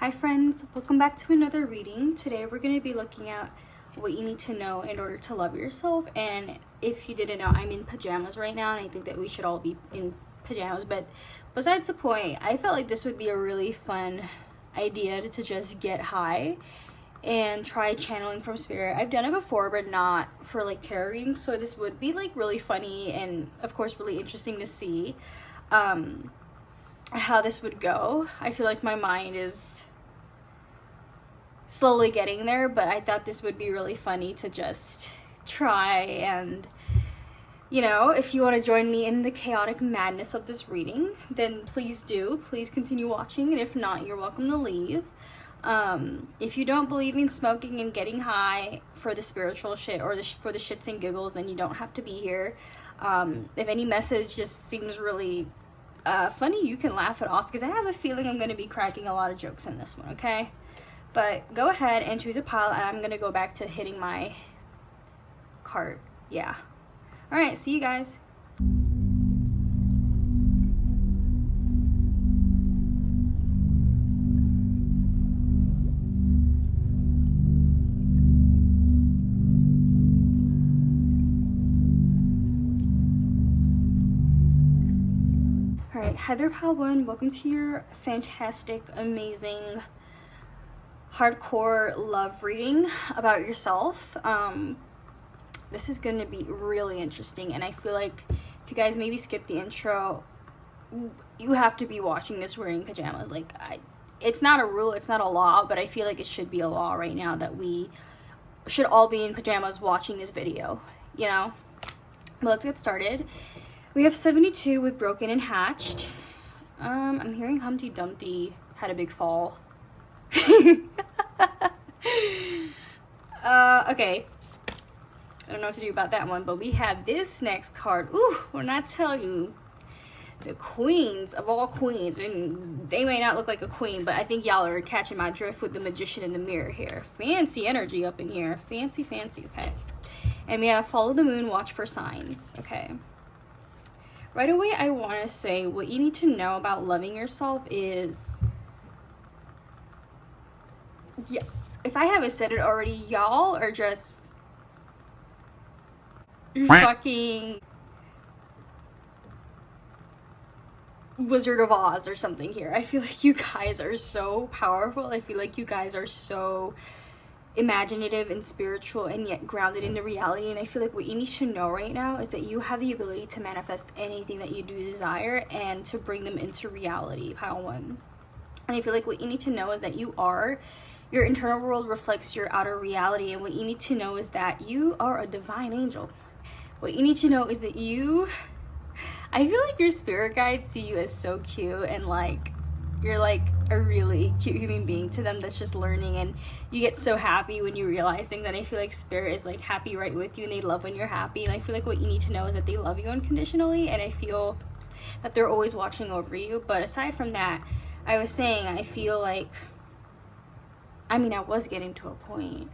Hi friends, welcome back to another reading. Today we're going to be looking at what you need to know in order to love yourself. And if you didn't know, I'm in pajamas right now, and I think that we should all be in pajamas. But besides the point, I felt like this would be a really fun idea to just get high and try channeling from spirit. I've done it before, but not for like tarot readings, so this would be like really funny and of course really interesting to see how this would go. I feel like my mind is slowly getting there, but I thought this would be really funny to just try. And you know, if you want to join me in the chaotic madness of this reading, then please do. Please continue watching, and if not, you're welcome to leave. If you don't believe in smoking and getting high for the spiritual shit or for the shits and giggles, then you don't have to be here. If any message just seems really funny, you can laugh it off, because I have a feeling I'm going to be cracking a lot of jokes in this one, okay? But go ahead and choose a pile, and I'm going to go back to hitting my cart. Yeah. Alright, see you guys. Alright, Heather Pile 1, welcome to your fantastic, amazing, hardcore love reading about yourself. This is going to be really interesting, and I feel like if you guys maybe skip the intro, you have to be watching this wearing pajamas. Like, it's not a rule, it's not a law, but I feel like it should be a law right now that we should all be in pajamas watching this video, you know? But let's get started. We have 72 with broken and hatched. I'm hearing Humpty Dumpty had a big fall. Okay. I don't know what to do about that one, but we have this next card. Ooh, when I tell you, the queens of all queens, and they may not look like a queen, but I think y'all are catching my drift with the magician in the mirror here. Fancy energy up in here. Fancy, fancy, okay. And we have follow the moon, watch for signs, okay. Right away, I want to say what you need to know about loving yourself is, yeah, if I haven't said it already, y'all are just fucking Wizard of Oz or something here. I feel like you guys are so powerful. I feel like you guys are so imaginative and spiritual and yet grounded in the reality. And I feel like what you need to know right now is that you have the ability to manifest anything that you do desire and to bring them into reality, pile 1. And I feel like what you need to know is that your internal world reflects your outer reality, and what you need to know is that you are a divine angel. What you need to know is that I feel like your spirit guides see you as so cute, and like you're like a really cute human being to them that's just learning, and you get so happy when you realize things. And I feel like spirit is like happy right with you, and they love when you're happy. And I feel like what you need to know is that they love you unconditionally, and I feel that they're always watching over you. But aside from that, I was saying, I feel like, I mean, I was getting to a point,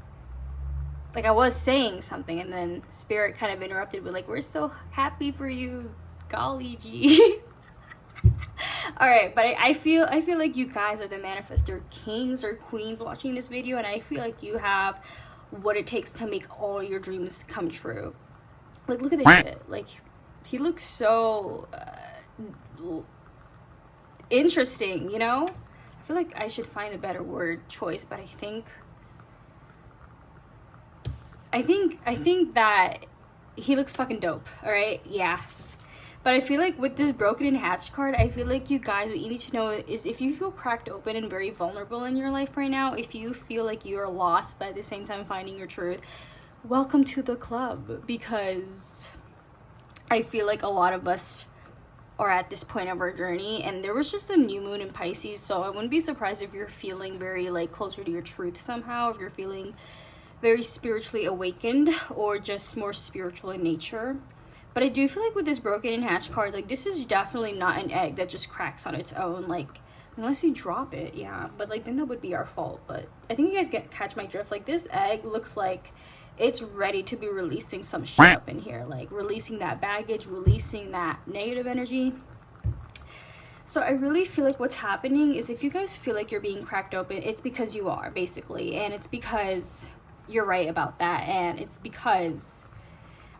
like I was saying something, and then spirit kind of interrupted with like, we're so happy for you, golly gee. All right, but I feel like you guys are the manifestor kings or queens watching this video, and I feel like you have what it takes to make all your dreams come true. Like, look at this shit. Like, he looks so interesting, you know? I feel like I should find a better word choice, but I think that he looks fucking dope. All right, yeah. But I feel like with this broken and hatched card, I feel like you guys, what you need to know is, if you feel cracked open and very vulnerable in your life right now, if you feel like you are lost but at the same time finding your truth, welcome to the club. Because I feel like a lot of us are at this point of our journey, and there was just a new moon in Pisces, so I wouldn't be surprised if you're feeling very like closer to your truth somehow, if you're feeling very spiritually awakened or just more spiritual in nature. But I do feel like with this broken and hatched card, like, this is definitely not an egg that just cracks on its own, like, unless you drop it, yeah, but like then that would be our fault. But I think you guys catch my drift. Like, this egg looks like it's ready to be releasing some shit up in here, like releasing that baggage, releasing that negative energy. So I really feel like what's happening is, if you guys feel like you're being cracked open, it's because you are, basically. And it's because you're right about that. And it's because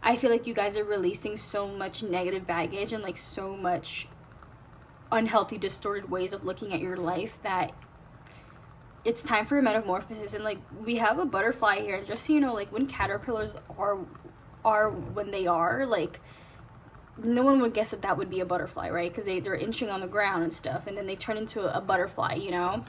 I feel like you guys are releasing so much negative baggage and like so much unhealthy, distorted ways of looking at your life, that it's time for a metamorphosis. And like, we have a butterfly here, and just so you know, like when caterpillars are when they are, like, no one would guess that that would be a butterfly, right? Because they're inching on the ground and stuff, and then they turn into a butterfly, you know?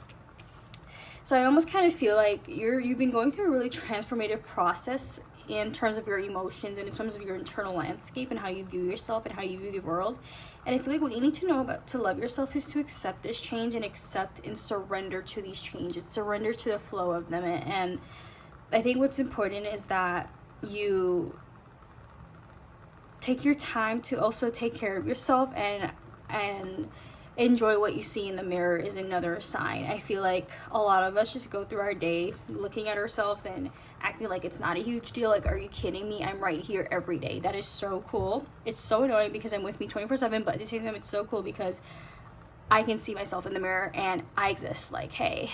So I almost kind of feel like you've been going through a really transformative process in terms of your emotions and in terms of your internal landscape and how you view yourself and how you view the world. And I feel like what you need to know about to love yourself is to accept this change, and accept and surrender to these changes, surrender to the flow of them. And I think what's important is that you take your time to also take care of yourself, and enjoy what you see in the mirror is another sign. I feel like a lot of us just go through our day looking at ourselves and acting like it's not a huge deal. Like, are you kidding me? I'm right here every day. That is so cool. It's so annoying because I'm with me 24/7, but at the same time, it's so cool because I can see myself in the mirror and I exist. Like, hey,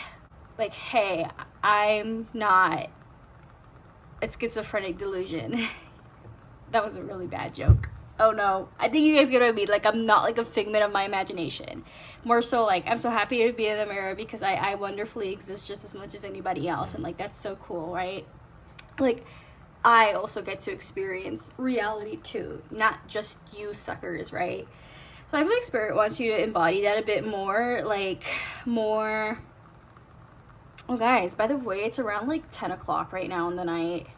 I'm not a schizophrenic delusion. That was a really bad joke. Oh no, I think you guys get what I mean. Like, I'm not like a figment of my imagination. More so like, I'm so happy to be in the mirror because I wonderfully exist just as much as anybody else. And like, that's so cool, right? Like, I also get to experience reality too, not just you suckers, right? So I feel like Spirit wants you to embody that a bit more, like more. Oh guys, by the way, it's around like 10 o'clock right now in the night.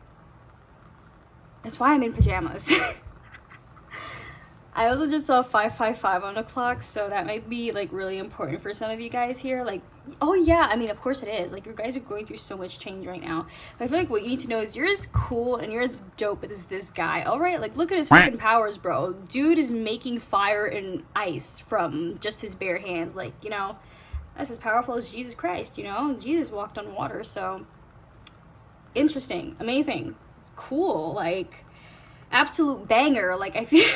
That's why I'm in pajamas. I also just saw 555 on the clock, so that might be like really important for some of you guys here. Like, oh yeah, I mean, of course it is. Like, you guys are going through so much change right now. But I feel like what you need to know is you're as cool and you're as dope as this guy. All right, like, look at his fucking powers, bro. Dude is making fire and ice from just his bare hands. Like, you know, that's as powerful as Jesus Christ, you know? Jesus walked on water, so interesting, amazing, cool, like, absolute banger. Like, I feel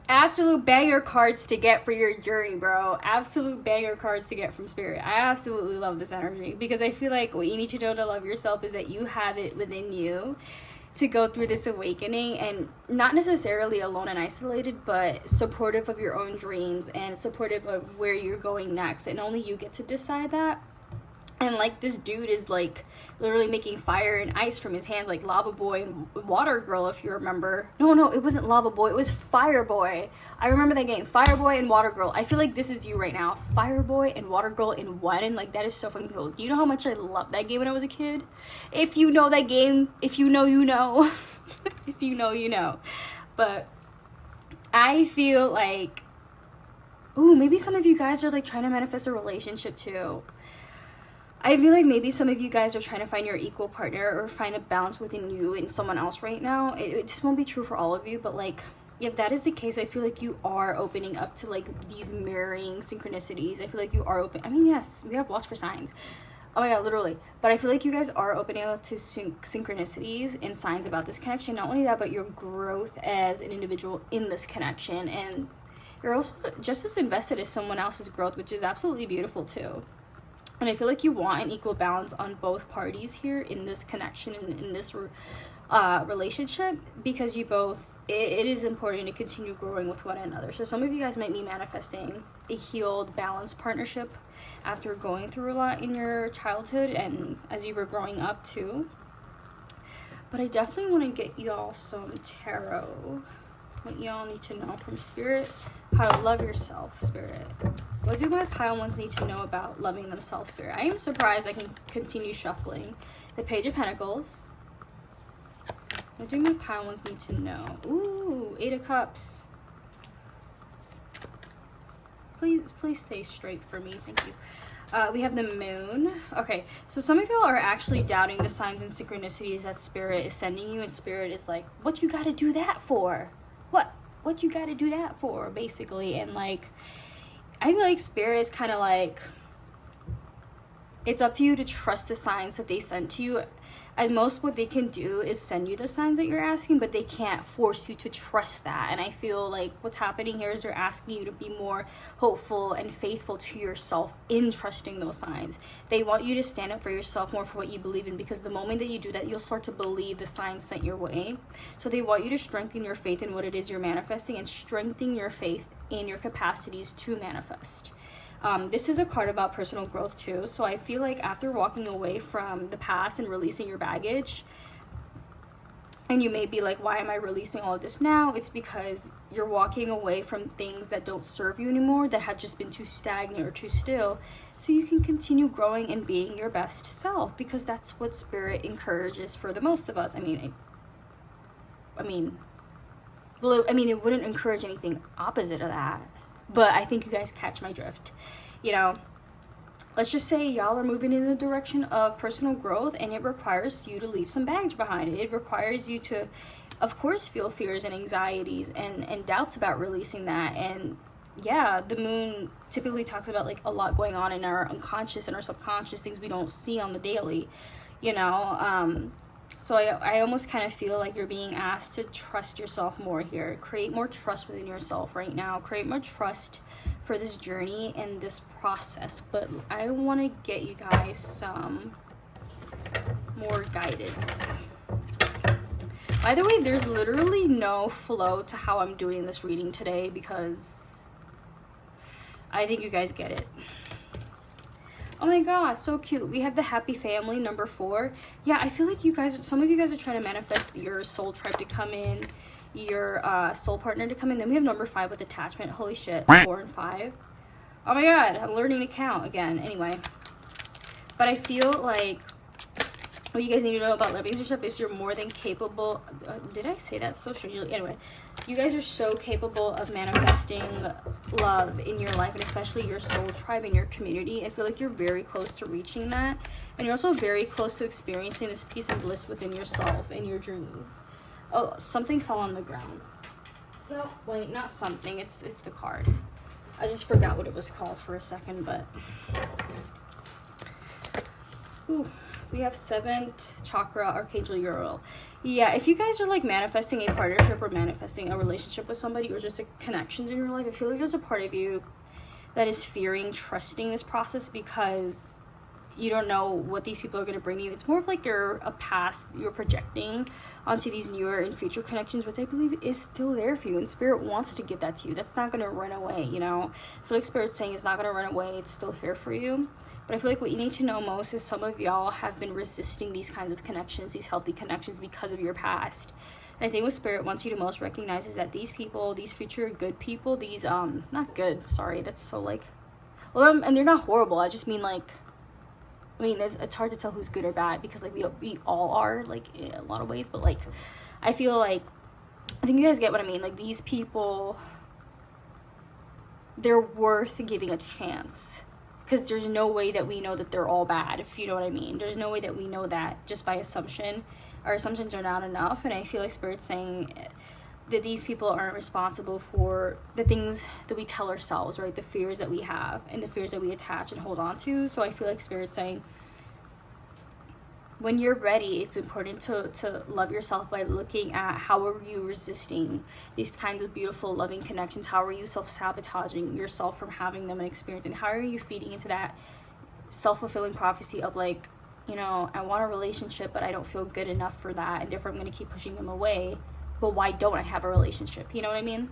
absolute banger cards to get for your journey, bro. Absolute banger cards to get from Spirit. I absolutely love this energy because I feel like what you need to know to love yourself is that you have it within you to go through this awakening, and not necessarily alone and isolated, but supportive of your own dreams and supportive of where you're going next, and only you get to decide that. And like, this dude is like literally making fire and ice from his hands, like Lava Boy and Water Girl, if you remember. No, it wasn't Lava Boy, it was Fire Boy. I remember that game, Fire Boy and Water Girl. I feel like this is you right now, Fire Boy and Water Girl in one, and like, that is so fucking cool. Do you know how much I loved that game when I was a kid? If you know that game, if you know, you know. If you know, you know. But I feel like, ooh, maybe some of you guys are like trying to manifest a relationship too. I feel like maybe some of you guys are trying to find your equal partner or find a balance within you and someone else right now. This won't be true for all of you, but like, if that is the case, I feel like you are opening up to like these mirroring synchronicities. I feel like you are open. I mean, yes, we have watch for signs. Oh my god, literally. But I feel like you guys are opening up to synchronicities and signs about this connection. Not only that, but your growth as an individual in this connection. And you're also just as invested as someone else's growth, which is absolutely beautiful too. And I feel like you want an equal balance on both parties here in this connection and in this relationship, because you both, it is important to continue growing with one another. So some of you guys might be manifesting a healed, balanced partnership after going through a lot in your childhood and as you were growing up too. But I definitely want to get y'all some tarot. What y'all need to know from Spirit, how to love yourself, Spirit. What do my pile ones need to know about loving themselves, Spirit? I am surprised I can continue shuffling. The Page of Pentacles. What do my pile ones need to know? Ooh, 8 of Cups. Please stay straight for me. Thank you. We have the Moon. Okay, so some of y'all are actually doubting the signs and synchronicities that Spirit is sending you, and Spirit is like, what you gotta do that for? What you gotta do that for, basically. And like, I feel like Spirit is kind of like It's up to you to trust the signs that they send to you. At most, what they can do is send you the signs that you're asking, but they can't force you to trust that. And I feel like what's happening here is they're asking you to be more hopeful and faithful to yourself in trusting those signs. They want you to stand up for yourself more for what you believe in, because the moment that you do that, you'll start to believe the signs sent your way. So they want you to strengthen your faith in what it is you're manifesting, and strengthen your faith in your capacities to manifest. This is a card about personal growth too. So I feel like after walking away from the past and releasing your baggage, and you may be like, why am I releasing all of this now? It's because you're walking away from things that don't serve you anymore, that have just been too stagnant or too still, so you can continue growing and being your best self, because that's what spirit encourages for the most of us. I mean, it wouldn't encourage anything opposite of that. But I think you guys catch my drift. You know, let's just say y'all are moving in the direction of personal growth, and it requires you to leave some baggage behind. It requires you to, of course, feel fears and anxieties and doubts about releasing that. And yeah, the moon typically talks about like a lot going on in our unconscious and our subconscious, things we don't see on the daily, you know. So I almost kind of feel like you're being asked to trust yourself more here. Create more trust within yourself right now. Create more trust for this journey and this process. But I want to get you guys some more guidance. By the way, there's literally no flow to how I'm doing this reading today, because I think you guys get it. Oh my god, so cute. We have the happy family, number 4. Yeah, I feel like you guys, some of you guys are trying to manifest your soul tribe to come in, your soul partner to come in. Then we have number 5 with attachment. Holy shit, 4 and 5. Oh my god, I'm learning to count again. Anyway, but I feel like what you guys need to know about loving yourself is you're more than capable. Did I say that so strangely? Anyway, you guys are so capable of manifesting love in your life, and especially your soul tribe and your community. I feel like you're very close to reaching that, and you're also very close to experiencing this peace and bliss within yourself and your dreams. Oh, something fell on the ground. No, wait, not something. It's the card. I just forgot what it was called for a second, but ooh. We have 7th chakra, Archangel Uriel. Yeah, if you guys are like manifesting a partnership or manifesting a relationship with somebody, or just connections in your life, I feel like there's a part of you that is fearing trusting this process, because you don't know what these people are going to bring you. It's more of like you're projecting onto these newer and future connections, which I believe is still there for you, and spirit wants to give that to you. That's not going to run away, you know. I feel like spirit's saying it's not going to run away. It's still here for you. But I feel like what you need to know most is some of y'all have been resisting these kinds of connections, these healthy connections, because of your past. And I think what spirit wants you to most recognize is that these people, these future good people, these not good, sorry, that's so like, well, and they're not horrible. I just mean like, I mean, it's hard to tell who's good or bad, because like we all are, like, in a lot of ways. But like, I feel like, I think you guys get what I mean. Like, these people, they're worth giving a chance. Because there's no way that we know that they're all bad, if you know what I mean. There's no way that we know that just by assumption. Our assumptions are not enough. And I feel like Spirit's saying that these people aren't responsible for the things that we tell ourselves, right? The fears that we have and the fears that we attach and hold on to. So I feel like Spirit's saying, when you're ready, it's important to love yourself by looking at how are you resisting these kinds of beautiful, loving connections? How are you self-sabotaging yourself from having them and experiencing? How are you feeding into that self-fulfilling prophecy of like, you know, I want a relationship, but I don't feel good enough for that, and therefore I'm going to keep pushing them away. But why don't I have a relationship? You know what I mean?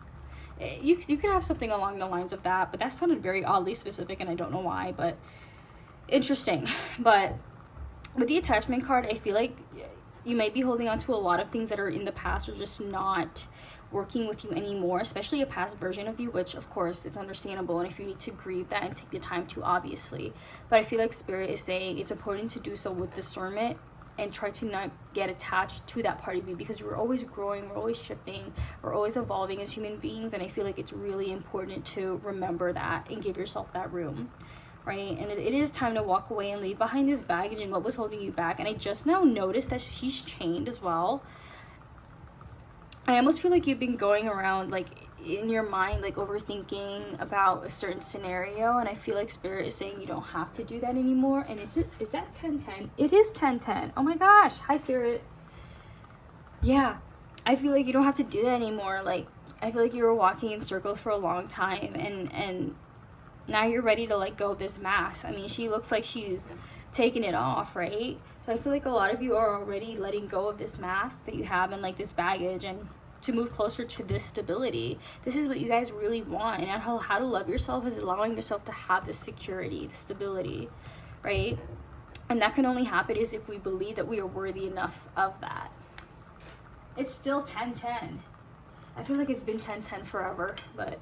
You could have something along the lines of that, but that sounded very oddly specific, and I don't know why, but interesting. But with the attachment card, I feel like you might be holding on to a lot of things that are in the past or just not working with you anymore, especially a past version of you, which of course it's understandable, and if you need to grieve that and take the time to, obviously. But I feel like Spirit is saying it's important to do so with discernment and try to not get attached to that part of you, because we're always growing, we're always shifting, we're always evolving as human beings, and I feel like it's really important to remember that and give yourself that room. Right? And it is time to walk away and leave behind this baggage and what was holding you back. And I just now noticed that she's chained as well. I almost feel like you've been going around like in your mind, like overthinking about a certain scenario, and I feel like Spirit is saying you don't have to do that anymore. And is that 1010? It is 1010. Oh my gosh. Hi, Spirit. Yeah, I feel like you don't have to do that anymore. Like, I feel like you were walking in circles for a long time, and now you're ready to let go of this mask. I mean, she looks like she's taking it off, right? So I feel like a lot of you are already letting go of this mask that you have, and like this baggage, and to move closer to this stability. This is what you guys really want. And how to love yourself is allowing yourself to have this security, this stability, right? And that can only happen is if we believe that we are worthy enough of that. It's still 1010. I feel like it's been 1010 forever, but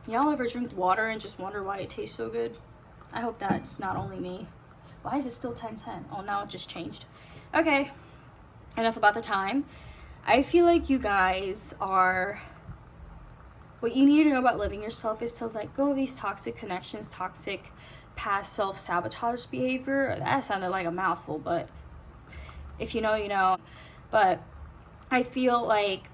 y'all ever drink water and just wonder why it tastes so good? I hope that's not only me. Why is it still 1010? Oh, now it just changed. Okay, enough about the time. I feel like you guys are, what you need to know about loving yourself is to let go of these toxic connections, toxic past self-sabotage behavior. That sounded like a mouthful, but if you know, you know. But I feel like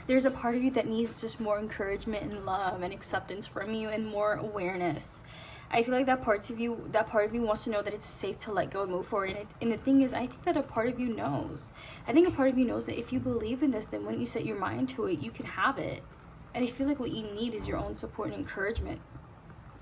there's a part of you that needs just more encouragement and love and acceptance from you, and more awareness. I feel like that part of you wants to know that it's safe to let go and move forward. And the thing is, I think that a part of you knows. I think a part of you knows that if you believe in this, then when you set your mind to it, you can have it. And I feel like what you need is your own support and encouragement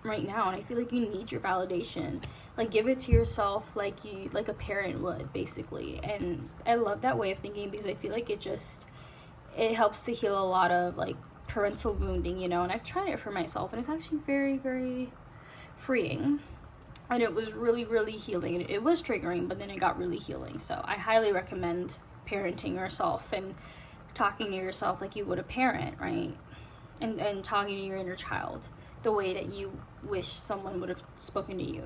right now. And I feel like you need your validation. Like, give it to yourself like a parent would, basically. And I love that way of thinking, because I feel like it helps to heal a lot of like parental wounding, you know. And I've tried it for myself, and it's actually very, very freeing, and it was really, really healing. It was triggering, but then it got really healing. So I highly recommend parenting yourself and talking to yourself like you would a parent, right? And talking to your inner child the way that you wish someone would have spoken to you.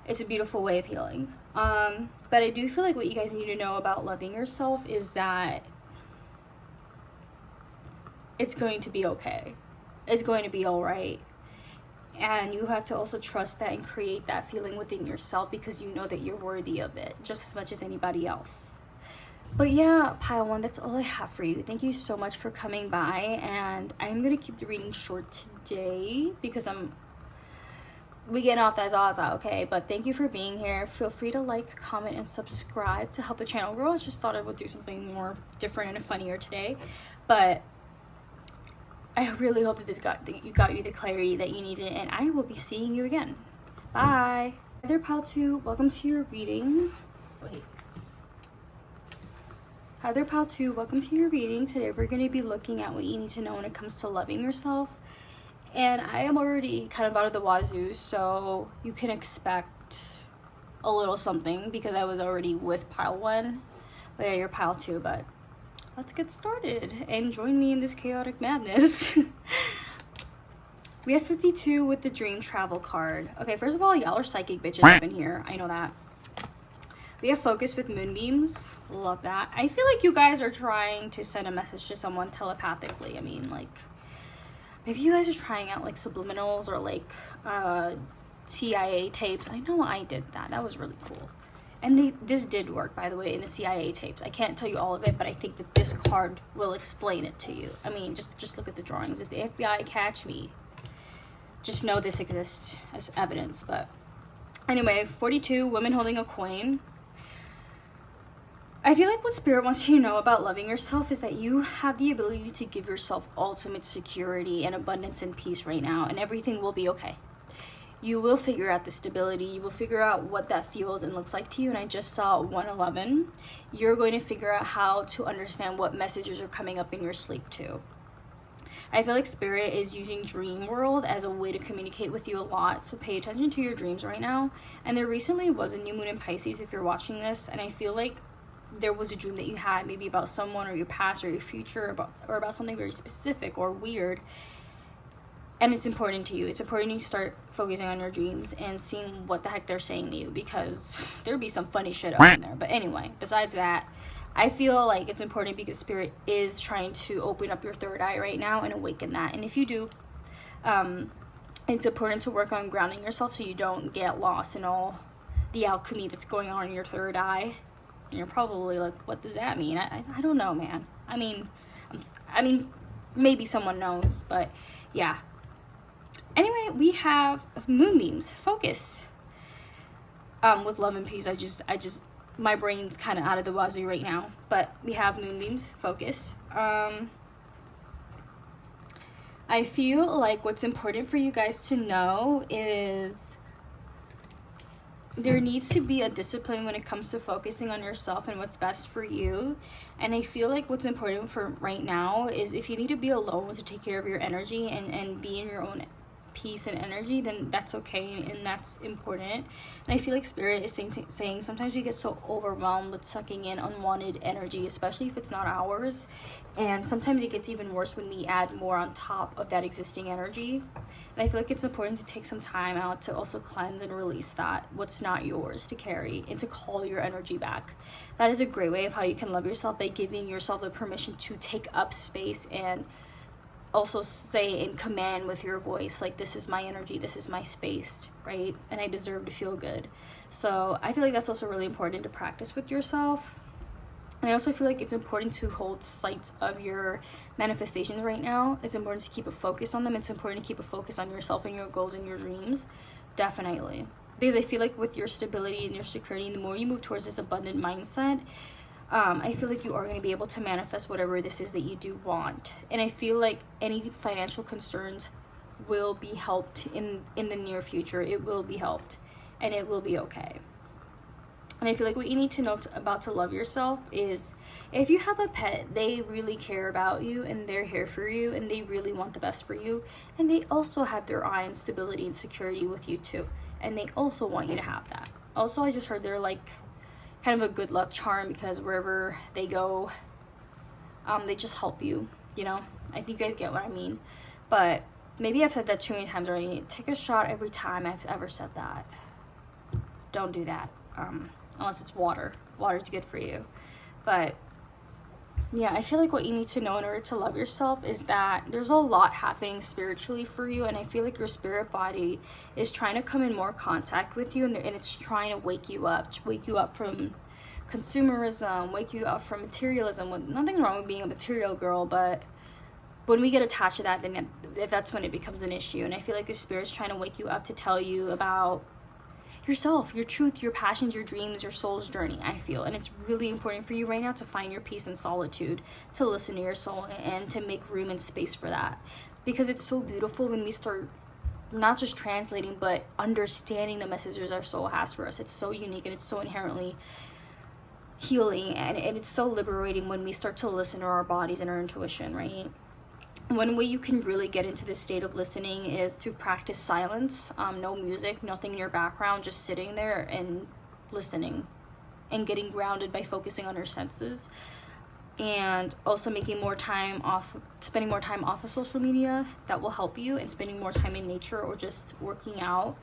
It's a beautiful way of healing. But I do feel like what you guys need to know about loving yourself is that it's going to be okay. It's going to be all right. And you have to also trust that and create that feeling within yourself, because you know that you're worthy of it just as much as anybody else. But yeah, pile one, that's all I have for you. Thank you so much for coming by, and I'm gonna keep the reading short today because we getting off that Zaza, okay? But thank you for being here. Feel free to like, comment, and subscribe to help the channel grow. I just thought I would do something more different and funnier today, but I really hope that this got you the clarity that you needed, and I will be seeing you again. Bye. Heather Pile 2, welcome to your reading. Wait. Heather Pile 2, welcome to your reading. Today we're going to be looking at what you need to know when it comes to loving yourself. And I am already kind of out of the wazoo, so you can expect a little something because I was already with Pile 1. But yeah, you're Pile 2, but let's get started and join me in this chaotic madness. We have 52 with the dream travel card. Okay, first of all, y'all are psychic bitches up in here. I know that. We have focus with moonbeams. Love that. I feel like you guys are trying to send a message to someone telepathically. I mean, like, maybe you guys are trying out like subliminals or like CIA tapes. I know I did that. That was really cool. And this did work, by the way, in the CIA tapes. I can't tell you all of it, but I think that this card will explain it to you. I mean, just look at the drawings. If the FBI catch me, just know this exists as evidence. But anyway, 42, women holding a coin. I feel like what Spirit wants you to know about loving yourself is that you have the ability to give yourself ultimate security and abundance and peace right now, and everything will be okay. You will figure out the stability. You will figure out what that feels and looks like to you. And I just saw 111. You're going to figure out how to understand what messages are coming up in your sleep too. I feel like Spirit is using Dream World as a way to communicate with you a lot. So pay attention to your dreams right now. And there recently was a new moon in Pisces if you're watching this. And I feel like there was a dream that you had maybe about someone or your past or your future or about something very specific or weird. And it's important to you. It's important you start focusing on your dreams and seeing what the heck they're saying to you, because there'd be some funny shit up in there. But anyway, besides that, I feel like it's important because Spirit is trying to open up your third eye right now and awaken that. And if you do, it's important to work on grounding yourself so you don't get lost in all the alchemy that's going on in your third eye. And you're probably like, what does that mean? I don't know, man. I mean, maybe someone knows, but yeah. Anyway, we have moonbeams. Focus. With love and peace, I just, my brain's kind of out of the wazoo right now. But we have moonbeams. Focus. I feel like what's important for you guys to know is there needs to be a discipline when it comes to focusing on yourself and what's best for you. And I feel like what's important for right now is if you need to be alone to take care of your energy and be in your own peace and energy, then that's okay, and that's important. And I feel like Spirit is saying sometimes we get so overwhelmed with sucking in unwanted energy, especially if it's not ours, and sometimes it gets even worse when we add more on top of that existing energy. And I feel like it's important to take some time out to also cleanse and release that what's not yours to carry and to call your energy back. That is a great way of how you can love yourself, by giving yourself the permission to take up space and also say in command with your voice, like, this is my energy, this is my space, right? And I deserve to feel good. So I feel like that's also really important to practice with yourself. And I also feel like it's important to hold sight of your manifestations right now. It's important to keep a focus on them. It's important to keep a focus on yourself and your goals and your dreams. Definitely. Because I feel like with your stability and your security, the more you move towards this abundant mindset, I feel like you are going to be able to manifest whatever this is that you do want. And I feel like any financial concerns will be helped in the near future. It will be helped, and it will be okay. And I feel like what you need to know about to love yourself is if you have a pet, they really care about you, and they're here for you, and they really want the best for you. And they also have their eye on stability and security with you too. And they also want you to have that. Also, I just heard they're like kind of a good luck charm, because wherever they go, they just help you, you know? I think you guys get what I mean. But maybe I've said that too many times already. Take a shot every time I've ever said that. Don't do that, unless it's water. Water's good for you. But yeah, I feel like what you need to know in order to love yourself is that there's a lot happening spiritually for you, and I feel like your spirit body is trying to come in more contact with you, and it's trying to wake you up from consumerism, wake you up from materialism. Nothing's wrong with being a material girl, but when we get attached to that, then that's when it becomes an issue. And I feel like the spirit's trying to wake you up to tell you about yourself, your truth, your passions, your dreams, your soul's journey, I feel. And it's really important for you right now to find your peace and solitude, to listen to your soul, and to make room and space for that. Because it's so beautiful when we start not just translating, but understanding the messages our soul has for us. It's so unique, and it's so inherently healing, and it's so liberating when we start to listen to our bodies and our intuition, right? One way you can really get into this state of listening is to practice silence. No music, nothing in your background, just sitting there and listening and getting grounded by focusing on your senses. And also spending more time off of social media. That will help you. And spending more time in nature, or just working out.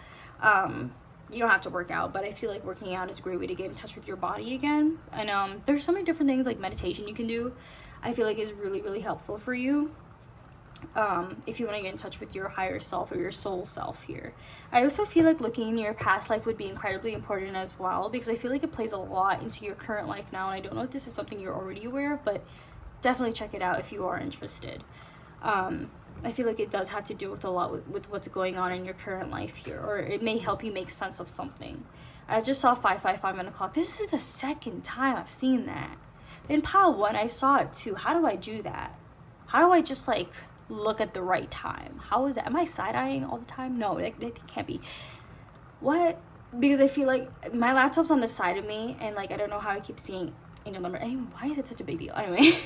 You don't have to work out, but I feel like working out is a great way to get in touch with your body again. And there's so many different things like meditation you can do. I feel like is really, really helpful for you. If you want to get in touch with your higher self or your soul self here. I also feel like looking into your past life would be incredibly important as well, because I feel like it plays a lot into your current life now, and I don't know if this is something you're already aware of, but definitely check it out if you are interested. I feel like it does have to do with a lot with what's going on in your current life here, or it may help you make sense of something. I just saw 555 on the clock. This is the second time I've seen that. In pile 1, I saw it too. How do I do that? How do I just like look at the right time? How is that? Am I side-eyeing all the time? No, that can't be. What? Because I feel like my laptop's on the side of me, and like I don't know how I keep seeing angel number. Anyway, why is it such a big deal? Anyway,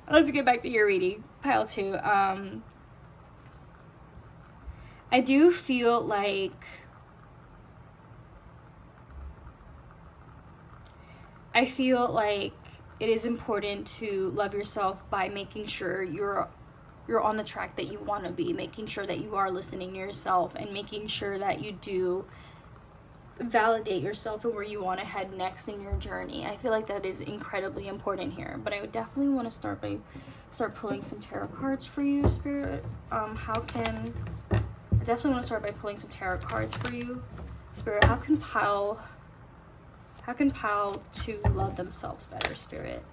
let's get back to your reading. Pile 2. I do feel like it is important to love yourself by making sure you're on the track that you want to be, making sure that you are listening to yourself, and making sure that you do validate yourself and where you want to head next in your journey. I feel like that is incredibly important here. But I would definitely want to start pulling some tarot cards for you, Spirit. How can I definitely want to start by pulling some tarot cards for you. Spirit, how can Pile 2 love themselves better, Spirit?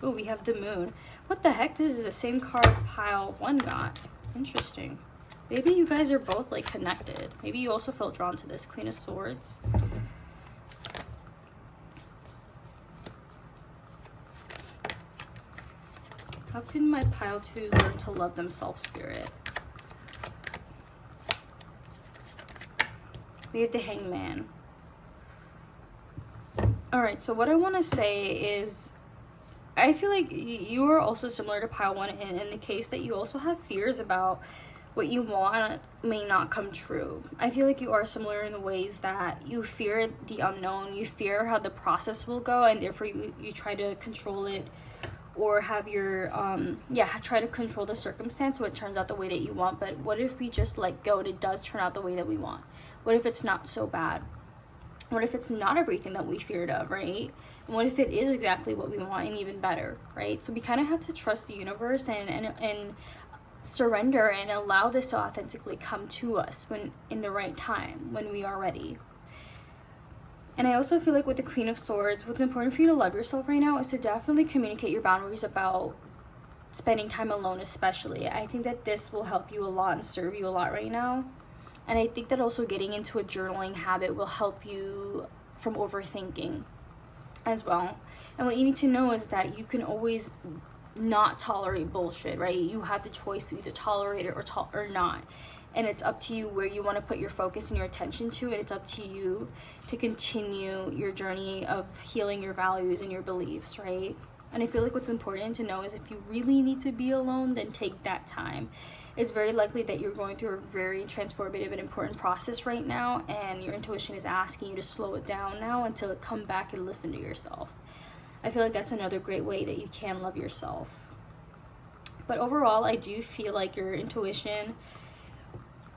Oh, we have the Moon. What the heck? This is the same card Pile 1 got. Interesting. Maybe you guys are both like connected. Maybe you also felt drawn to this Queen of Swords. How can my Pile 2s learn to love themselves, Spirit? We have the Hangman. Alright, so what I want to say is, I feel like you are also similar to Pile 1 in the case that you also have fears about what you want may not come true. I feel like you are similar in the ways that you fear the unknown, you fear how the process will go, and therefore you try to control it, or have your try to control the circumstance so it turns out the way that you want. But what if we just let go and it does turn out the way that we want? What if it's not so bad? What if it's not everything that we feared of, right? And what if it is exactly what we want and even better, right? So we kind of have to trust the universe and surrender and allow this to authentically come to us when in the right time, when we are ready. And I also feel like with the Queen of Swords, what's important for you to love yourself right now is to definitely communicate your boundaries about spending time alone, especially. I think that this will help you a lot and serve you a lot right now. And I think that also getting into a journaling habit will help you from overthinking as well. And what you need to know is that you can always not tolerate bullshit, right? You have the choice to either tolerate it or not. And it's up to you where you want to put your focus and your attention to, and it's up to you to continue your journey of healing your values and your beliefs, right? And I feel like what's important to know is if you really need to be alone, then take that time. It's very likely that you're going through a very transformative and important process right now, and your intuition is asking you to slow it down now until it come back and listen to yourself. I feel like that's another great way that you can love yourself. But overall, I do feel like your intuition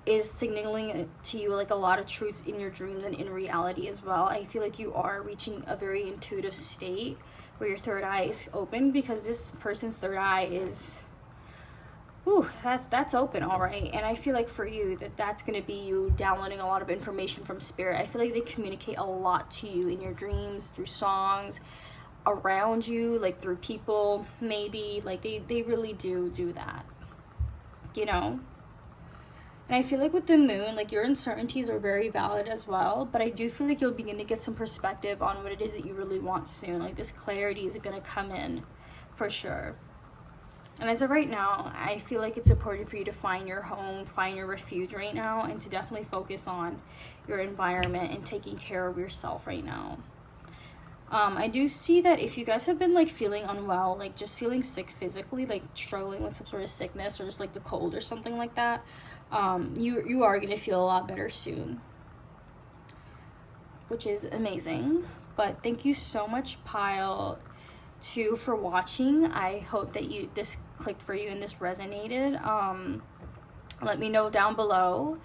is signaling to you like a lot of truths in your dreams and in reality as well. I feel like you are reaching a very intuitive state where your third eye is open, because this person's third eye is, ooh, that's open, all right. And I feel like for you that's going to be you downloading a lot of information from spirit. I feel like they communicate a lot to you in your dreams, through songs, around you, like through people, maybe. Like they really do that, you know. And I feel like with the Moon, like your uncertainties are very valid as well, but I do feel like you'll begin to get some perspective on what it is that you really want soon. Like this clarity is going to come in for sure. And as of right now, I feel like it's important for you to find your home, find your refuge right now, and to definitely focus on your environment and taking care of yourself right now. I do see that if you guys have been like feeling unwell, like just feeling sick physically, like struggling with some sort of sickness or just like the cold or something like that, you are going to feel a lot better soon, which is amazing. But thank you so much, Pile 2, for watching. I hope that this clicked for you and this resonated. Let me know down below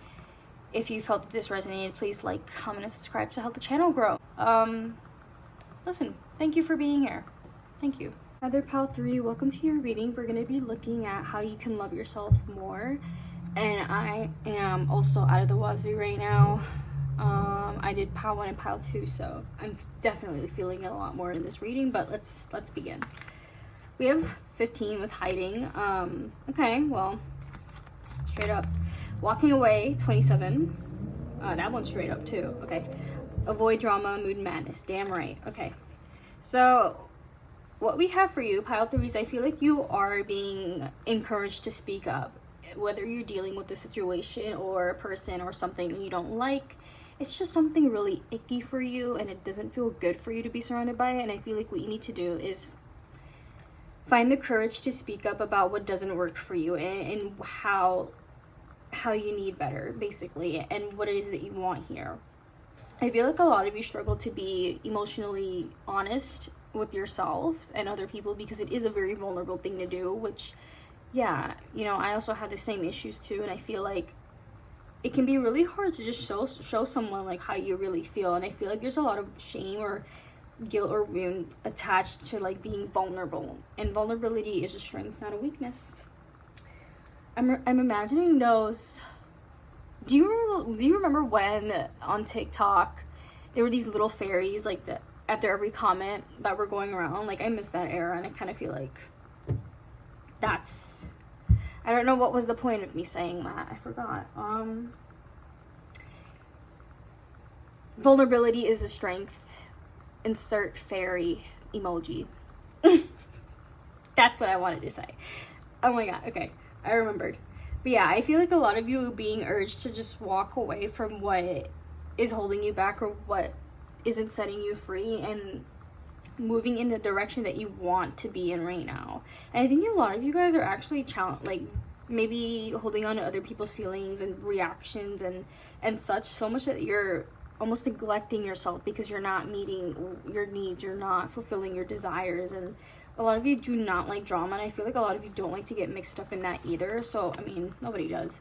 if you felt that this resonated. Please like, comment, and subscribe to help the channel grow. Listen, thank you for being here. Thank you. Other Pile 3, welcome to your reading. We're going to be looking at how you can love yourself more. And I am also out of the wazoo right now. I did Pile 1 and Pile 2, so I'm definitely feeling it a lot more in this reading, but let's begin. We have 15 with hiding. Okay, well, straight up. Walking away, 27. That one's straight up too. Okay. Avoid drama, mood madness. Damn right. Okay. So what we have for you, Pile 3, is I feel like you are being encouraged to speak up. Whether you're dealing with a situation or a person or something you don't like, it's just something really icky for you and it doesn't feel good for you to be surrounded by it. And I feel like what you need to do is find the courage to speak up about what doesn't work for you and how you need better, basically, and what it is that you want here. I feel like a lot of you struggle to be emotionally honest with yourselves and other people, because it is a very vulnerable thing to do, which, yeah, you know, I also have the same issues too, and I feel like it can be really hard to just show someone like how you really feel. And I feel like there's a lot of shame or guilt or wound attached to like being vulnerable, and vulnerability is a strength, not a weakness. I'm imagining those. Do you remember when on TikTok there were these little fairies like that after every comment that were going around? Like, I miss that era, and I kind of feel like that's, I don't know what was the point of me saying that. I forgot. Vulnerability is a strength. Insert fairy emoji. That's what I wanted to say. Oh my god, okay. I remembered. But yeah, I feel like a lot of you being urged to just walk away from what is holding you back or what isn't setting you free and moving in the direction that you want to be in right now. And I think a lot of you guys are actually like maybe holding on to other people's feelings and reactions and such so much that you're almost neglecting yourself because you're not meeting your needs, you're not fulfilling your desires. And a lot of you do not like drama, and I feel like a lot of you don't like to get mixed up in that either. So I mean, nobody does.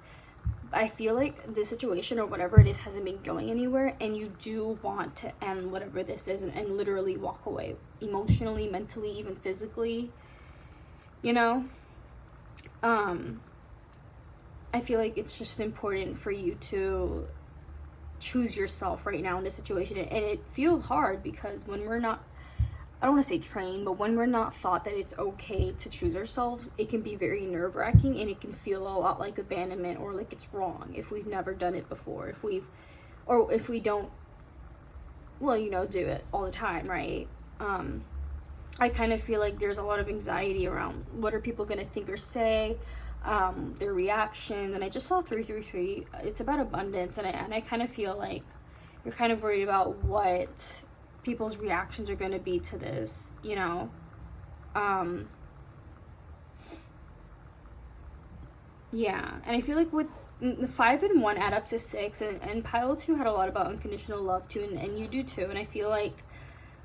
I feel like this situation or whatever it is hasn't been going anywhere, and you do want to end whatever this is and literally walk away emotionally, mentally, even physically, you know. I feel like it's just important for you to choose yourself right now in this situation. And it feels hard because when we're not, I don't want to say trained, but when we're not taught that it's okay to choose ourselves, it can be very nerve-wracking, and it can feel a lot like abandonment or like it's wrong if we've never done it before, if we don't, well, you know, do it all the time, right? I kind of feel like there's a lot of anxiety around what are people going to think or say, their reaction. And I just saw 333. It's about abundance, and I kind of feel like you're kind of worried about what people's reactions are going to be to this, you know. Yeah, and I feel like with the 5 and 1 add up to 6, and pile 2 had a lot about unconditional love too, and you do too. And I feel like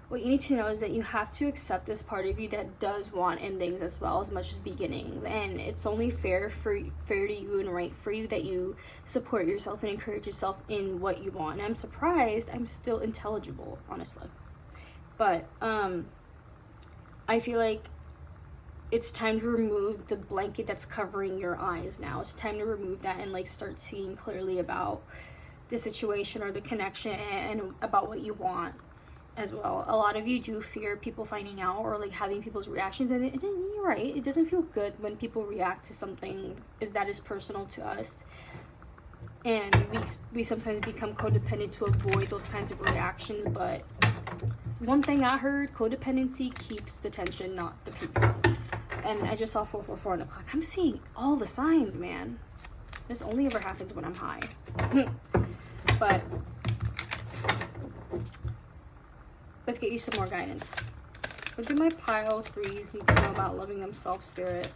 what you need to know is that you have to accept this part of you that does want endings as well as much as beginnings, and it's only fair to you and right for you that you support yourself and encourage yourself in what you want. And I'm surprised I'm still intelligible, honestly, but I feel like it's time to remove the blanket that's covering your eyes now. It's time to remove that and like start seeing clearly about the situation or the connection and about what you want as well. A lot of you do fear people finding out or like having people's reactions, and you're right, it doesn't feel good when people react to something that is personal to us, and we sometimes become codependent to avoid those kinds of reactions. But one thing I heard, codependency keeps the tension, not the peace. And I just saw 444 on the clock. I'm seeing all the signs, man. This only ever happens when I'm high. But let's get you some more guidance. What do my pile 3s need to know about loving themselves, Spirit?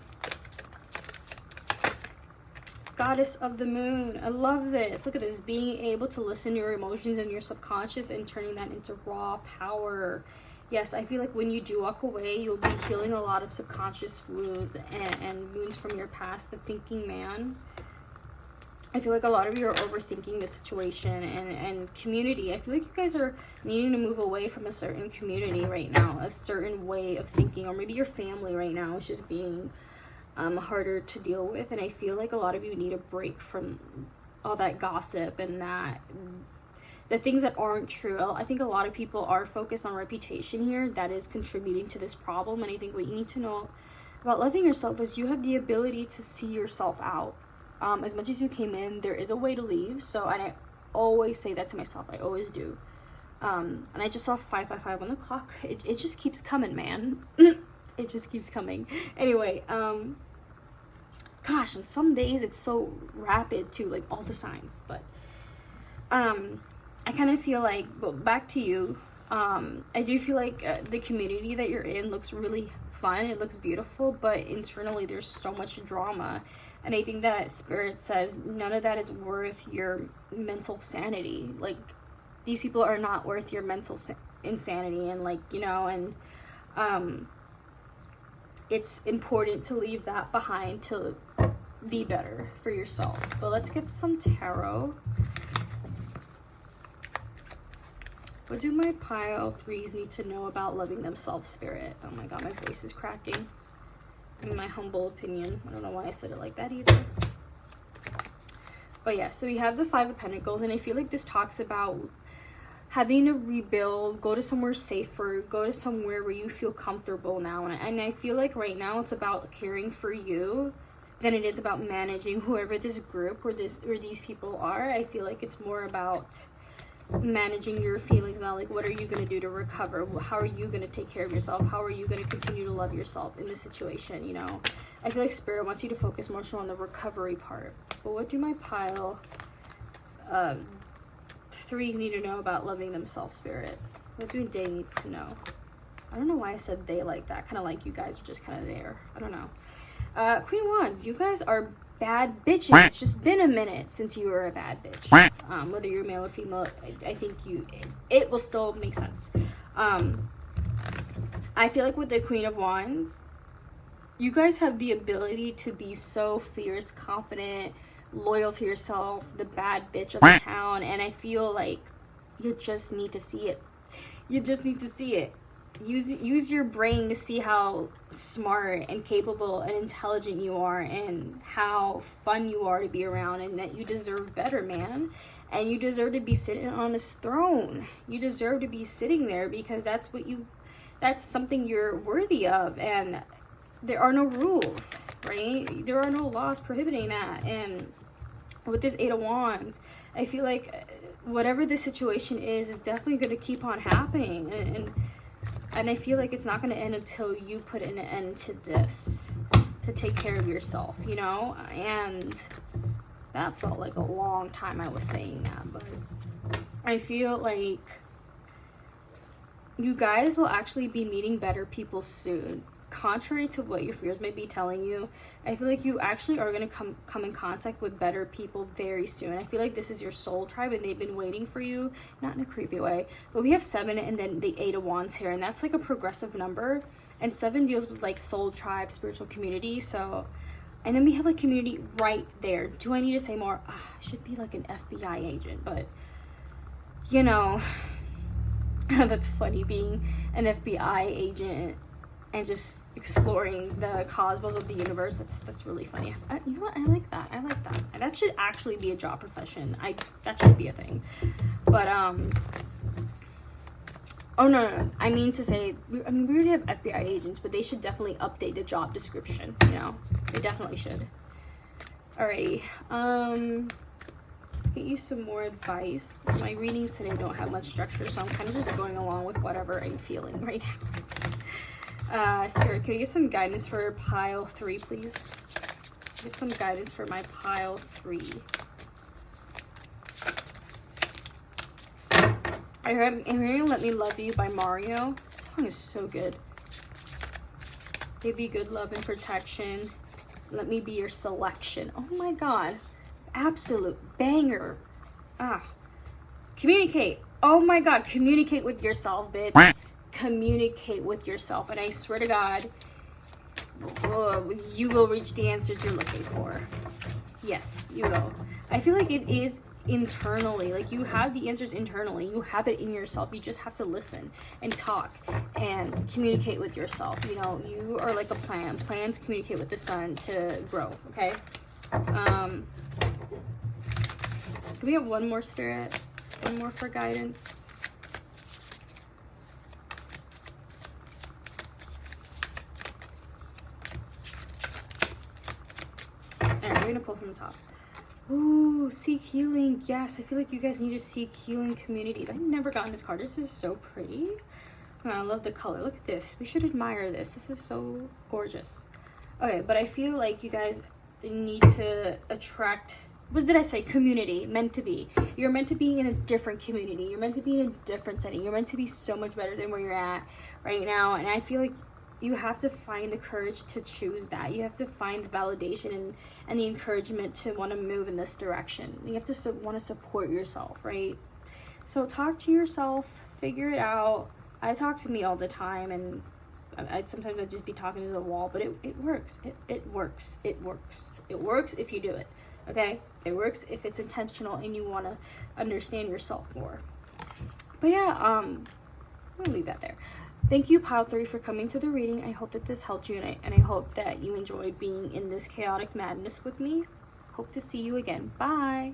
Goddess of the Moon. I love this. Look at this. Being able to listen to your emotions and your subconscious and turning that into raw power. Yes, I feel like when you do walk away, you'll be healing a lot of subconscious wounds and wounds from your past. The thinking man. I feel like a lot of you are overthinking the situation and community. I feel like you guys are needing to move away from a certain community right now, a certain way of thinking, or maybe your family right now is just being harder to deal with. And I feel like a lot of you need a break from all that gossip and that the things that aren't true. I think a lot of people are focused on reputation here. That is contributing to this problem. And I think what you need to know about loving yourself is you have the ability to see yourself out. As much as you came in, there is a way to leave. So, and I always say that to myself. I always do. And I just saw 555 on the clock. It just keeps coming, man. It just keeps coming. Anyway, gosh, and some days it's so rapid too, like all the signs. But I kind of feel like, well, back to you, I do feel like the community that you're in looks really fun. It looks beautiful, but internally there's so much drama. And I think that Spirit says none of that is worth your mental sanity. Like, these people are not worth your mental insanity. And like, you know, and it's important to leave that behind to be better for yourself. But let's get some tarot. What do my pile 3s need to know about loving themselves, Spirit? Oh my god, my voice is cracking. in my humble opinion. I don't know why I said it like that either. But yeah, so we have the Five of Pentacles, and I feel like this talks about having to rebuild, go to somewhere safer, go to somewhere where you feel comfortable now. And I feel like right now it's about caring for you than it is about managing whoever this group or these people are. I feel like it's more about managing your feelings now. Like, what are you going to do to recover? How are you going to take care of yourself? How are you going to continue to love yourself in this situation? You know, I feel like Spirit wants you to focus more so on the recovery part. But what do my pile threes need to know about loving themselves, Spirit? What do they need to know? I don't know why I said they like that. Kind of like you guys are just kind of there. I don't know. Queen of Wands, you guys are bad bitches. It's just been a minute since you were a bad bitch. Whether you're male or female, I think it will still make sense. I feel like with the Queen of Wands, you guys have the ability to be so fierce, confident, loyal to yourself, the bad bitch of the town, and I feel like you just need to see it. You just need to see it. Use your brain to see how smart and capable and intelligent you are, and how fun you are to be around, and that you deserve better, man. And you deserve to be sitting on this throne. You deserve to be sitting there because that's something you're worthy of, and there are no rules, right? There are no laws prohibiting that. And with this Eight of Wands, I feel like whatever the situation is definitely going to keep on happening, and I feel like it's not going to end until you put an end to this, to take care of yourself, you know? And that felt like a long time I was saying that, but I feel like you guys will actually be meeting better people soon. Contrary to what your fears may be telling you, I feel like you actually are going to come in contact with better people very soon. I feel like this is your soul tribe and they've been waiting for you, not in a creepy way, but we have 7 and then the 8 of Wands here, and that's like a progressive number, and 7 deals with like soul tribe, spiritual community. So, and then we have like community right there. Do I need to say more? I should be like an FBI agent, but you know, that's funny, being an FBI agent and just exploring the cosmos of the universe. That's really funny. You know what? I like that. And that should actually be a job profession. That should be a thing. But oh no. I mean to say, we already have FBI agents, but they should definitely update the job description. You know, they definitely should. Alrighty. Let's get you some more advice. My readings today don't have much structure, so I'm kind of just going along with whatever I'm feeling right now. Spirit, can you get some guidance for pile 3, please? Get some guidance for my pile 3. I'm hearing Let Me Love You by Mario. This song is so good. Baby, good love and protection. Let me be your selection. Oh my god. Absolute banger. Communicate. Oh my god. Communicate with yourself, bitch. Communicate with yourself, and I swear to God, you will reach the answers you're looking for. Yes, you will. I feel like it is internally, like you have the answers internally, you have it in yourself. You just have to listen and talk and communicate with yourself. You know, you are like a plant. Plants communicate with the sun to grow. Okay. Can we have one more, Spirit? One more for guidance. I'm gonna pull from the top. Ooh, seek healing. Yes, I feel like you guys need to seek healing communities. I've never gotten this card. This is so pretty. Oh, I love the color. Look at this. We should admire this. This is so gorgeous. Okay, but I feel like you guys need to attract, what did I say? Community. Meant to be. You're meant to be in a different community. You're meant to be in a different setting. You're meant to be so much better than where you're at right now. And I feel like you have to find the courage to choose that. You have to find the validation and the encouragement to want to move in this direction. You have to want to support yourself, right? So talk to yourself, figure it out. I talk to me all the time, and sometimes I just be talking to the wall, but it works. It works. It works. It works if you do it, okay? It works if it's intentional and you want to understand yourself more. But yeah, We'll leave that there. Thank you, Pile 3, for coming to the reading. I hope that this helped you, and I hope that you enjoyed being in this chaotic madness with me. Hope to see you again. Bye.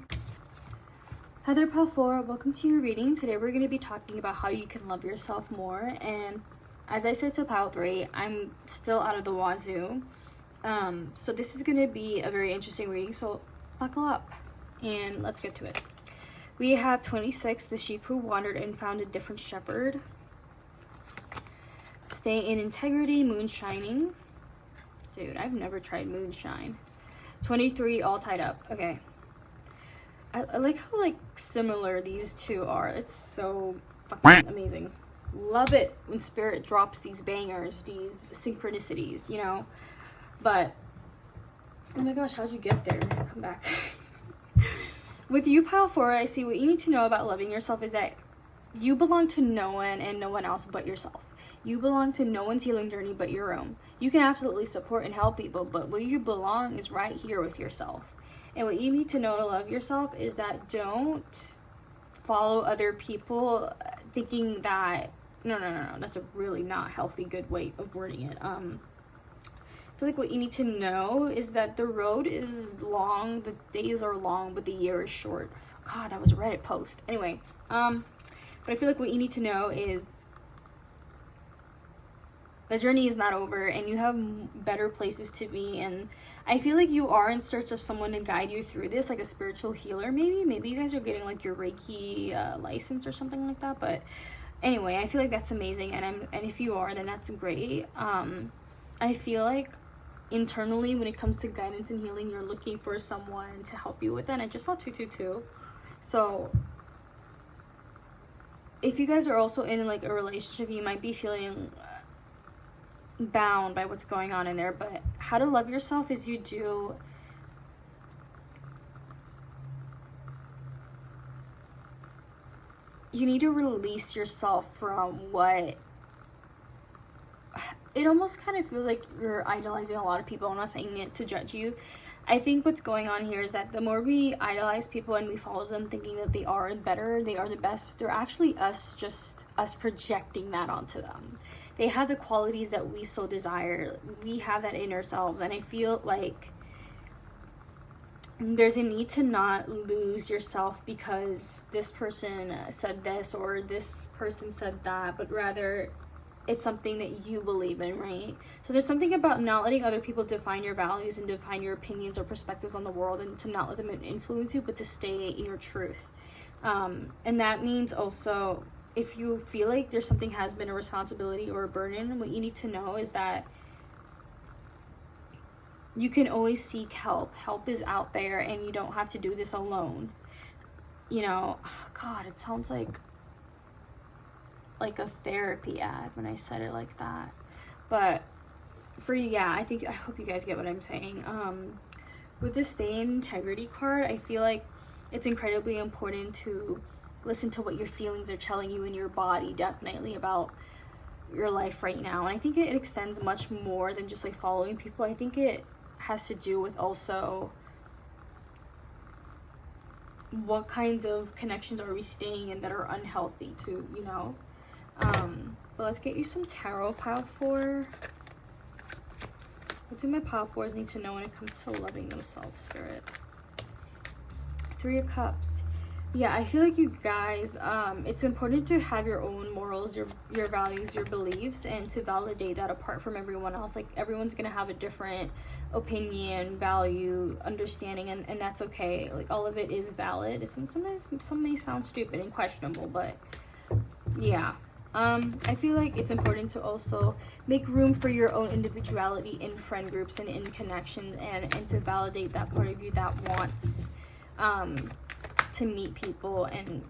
Heather Pile 4, welcome to your reading. Today we're going to be talking about how you can love yourself more. And as I said to Pile 3, I'm still out of the wazoo. So this is going to be a very interesting reading. So buckle up and let's get to it. We have 26, the sheep who wandered and found a different shepherd. Stay in integrity, moonshining. Dude, I've never tried moonshine. 23, all tied up. Okay. I like how, like, similar these two are. It's so fucking amazing. Love it when Spirit drops these bangers, these synchronicities, you know? But, oh my gosh, how'd you get there? Come back. With you, Pile 4, I see what you need to know about loving yourself is that you belong to no one and no one else but yourself. You belong to no one's healing journey but your own. You can absolutely support and help people, but where you belong is right here with yourself. And what you need to know to love yourself is that don't follow other people thinking that, no, that's a really not healthy, good way of wording it. I feel like what you need to know is that the road is long, the days are long, but the year is short. God, that was a Reddit post. Anyway, but I feel like what you need to know is the journey is not over and you have better places to be. And I feel like you are in search of someone to guide you through this, like a spiritual healer maybe you guys are getting like your Reiki license or something like that. But anyway, I feel like that's amazing, and if you are, then that's great. I feel like internally when it comes to guidance and healing, you're looking for someone to help you with that. And I just saw 222. So if you guys are also in like a relationship, you might be feeling bound by what's going on in there. But how to love yourself is you need to release yourself from what it almost kind of feels like you're idolizing a lot of people. I'm not saying it to judge you. I think what's going on here is that the more we idolize people and we follow them thinking that they are better, they are the best, they're actually us projecting that onto them. They have the qualities that we so desire. We have that in ourselves. And I feel like there's a need to not lose yourself because this person said this or this person said that, but rather it's something that you believe in, right? So there's something about not letting other people define your values and define your opinions or perspectives on the world, and to not let them influence you, but to stay in your truth. And that means also, if you feel like there's something has been a responsibility or a burden, what you need to know is that you can always seek help. Help is out there, and you don't have to do this alone. You know, oh God, it sounds like a therapy ad when I said it like that. But I hope you guys get what I'm saying. With the Stay in Integrity card, I feel like it's incredibly important to listen to what your feelings are telling you in your body, definitely, about your life right now. And I think it extends much more than just like following people. I think it has to do with also what kinds of connections are we staying in that are unhealthy too, you know. But let's get you some tarot, Pile 4. What do my Pile 4s need to know when it comes to loving themselves, Spirit? 3 of Cups. Yeah, I feel like you guys, it's important to have your own morals, your values, your beliefs, and to validate that apart from everyone else. Like, everyone's gonna have a different opinion, value, understanding, and that's okay. Like, all of it is valid. Sometimes some may sound stupid and questionable, but yeah. I feel like it's important to also make room for your own individuality in friend groups and in connection, and to validate that part of you that wants to meet people. And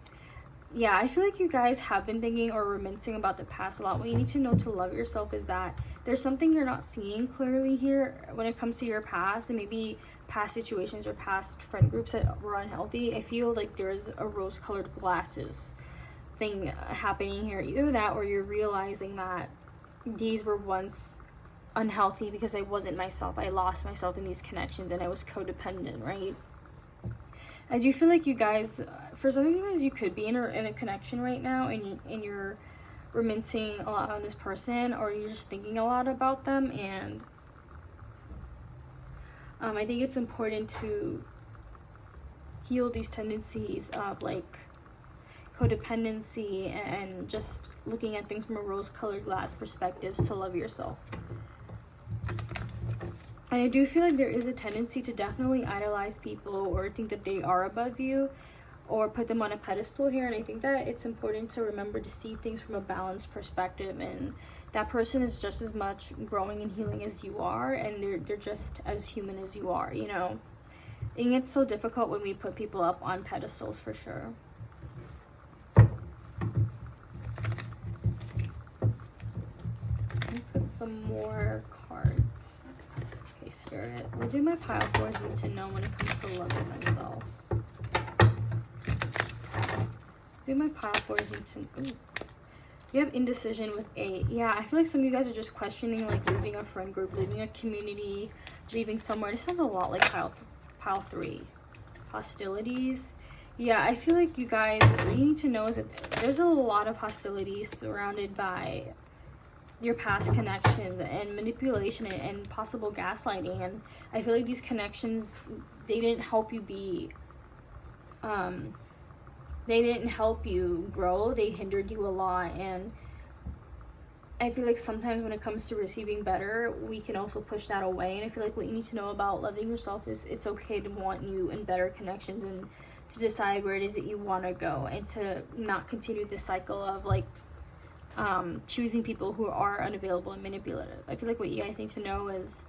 yeah, I feel like you guys have been thinking or reminiscing about the past a lot. What you need to know to love yourself is that there's something you're not seeing clearly here when it comes to your past, and maybe past situations or past friend groups that were unhealthy. I feel like there's a rose-colored glasses thing happening here. Either that, or you're realizing that these were once unhealthy because I wasn't myself. I lost myself in these connections and I was codependent, right? I do feel like you guys, for some of you guys, you could be in a connection right now, in your reminiscing a lot on this person, or you're just thinking a lot about them. And I think it's important to heal these tendencies of like codependency and just looking at things from a rose-colored glass perspectives to love yourself. And I do feel like there is a tendency to definitely idolize people or think that they are above you or put them on a pedestal here. And I think that it's important to remember to see things from a balanced perspective, and that person is just as much growing and healing as you are, and they're just as human as you are, you know. And it's so difficult when we put people up on pedestals, for sure. Let's get some more cards. Okay, Spirit. What do my pile fours need to know when it comes to loving themselves? Do my pile fours need to... Ooh. You have indecision with 8. Yeah, I feel like some of you guys are just questioning, like, leaving a friend group, leaving a community, leaving somewhere. This sounds a lot like pile 3. Hostilities. Yeah, I feel like you guys, what you need to know is that there's a lot of hostilities surrounded by your past connections and manipulation and possible gaslighting. And I feel like these connections, they didn't help you be... they didn't help you grow. They hindered you a lot. And I feel like sometimes when it comes to receiving better, we can also push that away. And I feel like what you need to know about loving yourself is it's okay to want you in better connections and to decide where it is that you want to go, and to not continue this cycle of like choosing people who are unavailable and manipulative. I feel like what you guys need to know is,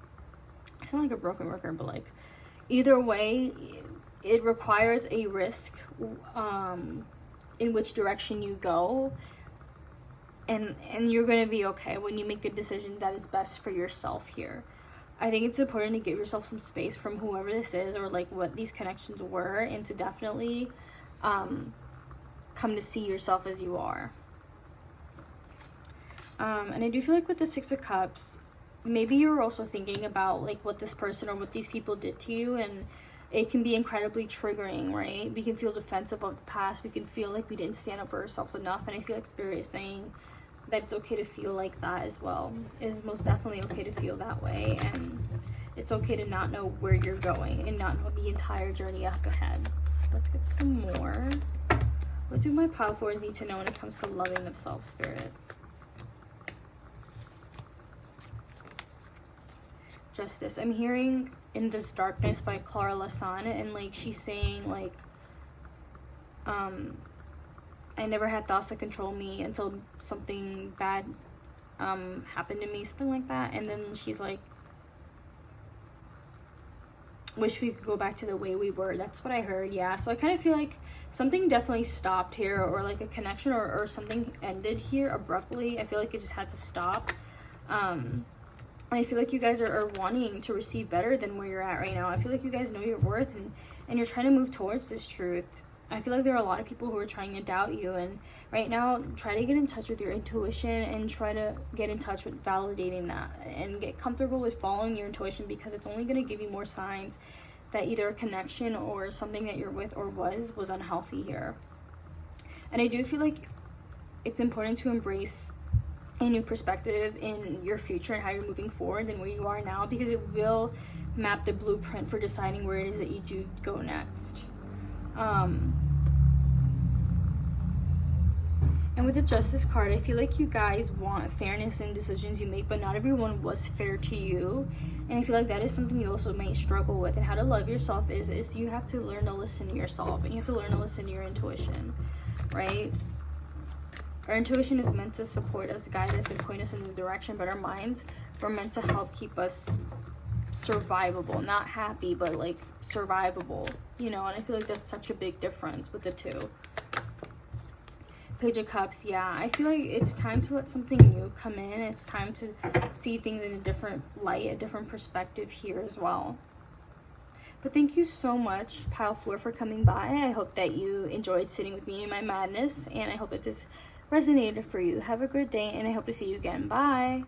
I sound like a broken record, but like either way, it requires a risk in which direction you go, and you're gonna be okay when you make the decision that is best for yourself here. I think it's important to give yourself some space from whoever this is or like what these connections were, and to definitely come to see yourself as you are. And I do feel like with the 6 of Cups, maybe you're also thinking about like what this person or what these people did to you, and it can be incredibly triggering, right? We can feel defensive of the past. We can feel like we didn't stand up for ourselves enough. And I feel like Spirit is saying that it's okay to feel like that as well. It is most definitely okay to feel that way. And it's okay to not know where you're going and not know the entire journey up ahead. Let's get some more. What do my pile fours need to know when it comes to loving themselves, Spirit? Justice. I'm hearing In This Darkness by Clara Lasan, and like she's saying like I never had thoughts to control me until something bad happened to me, something like that. And then she's like, wish we could go back to the way we were. That's what I heard. Yeah, so I kind of feel like something definitely stopped here, or like a connection or something ended here abruptly. I feel like it just had to stop. I feel like you guys are wanting to receive better than where you're at right now. I feel like you guys know your worth, and you're trying to move towards this truth. I feel like there are a lot of people who are trying to doubt you, and right now try to get in touch with your intuition and try to get in touch with validating that and get comfortable with following your intuition, because it's only going to give you more signs that either a connection or something that you're with or was unhealthy here. And I do feel like it's important to embrace a new perspective in your future and how you're moving forward than where you are now, because it will map the blueprint for deciding where it is that you do go next. And with the Justice card, I feel like you guys want fairness in decisions you make, but not everyone was fair to you. And I feel like that is something you also may struggle with. And how to love yourself is you have to learn to listen to yourself, and you have to learn to listen to your intuition, right? Our intuition is meant to support us, guide us, and point us in the direction, but our minds were meant to help keep us survivable, not happy, but like survivable, you know. And I feel like that's such a big difference with the two. Page of Cups. Yeah, I feel like it's time to let something new come in. It's time to see things in a different light, a different perspective here as well. But thank you so much, Pile 4, for coming by. I hope that you enjoyed sitting with me in my madness, and I hope that this resonated for you. Have a good day, and I hope to see you again. Bye.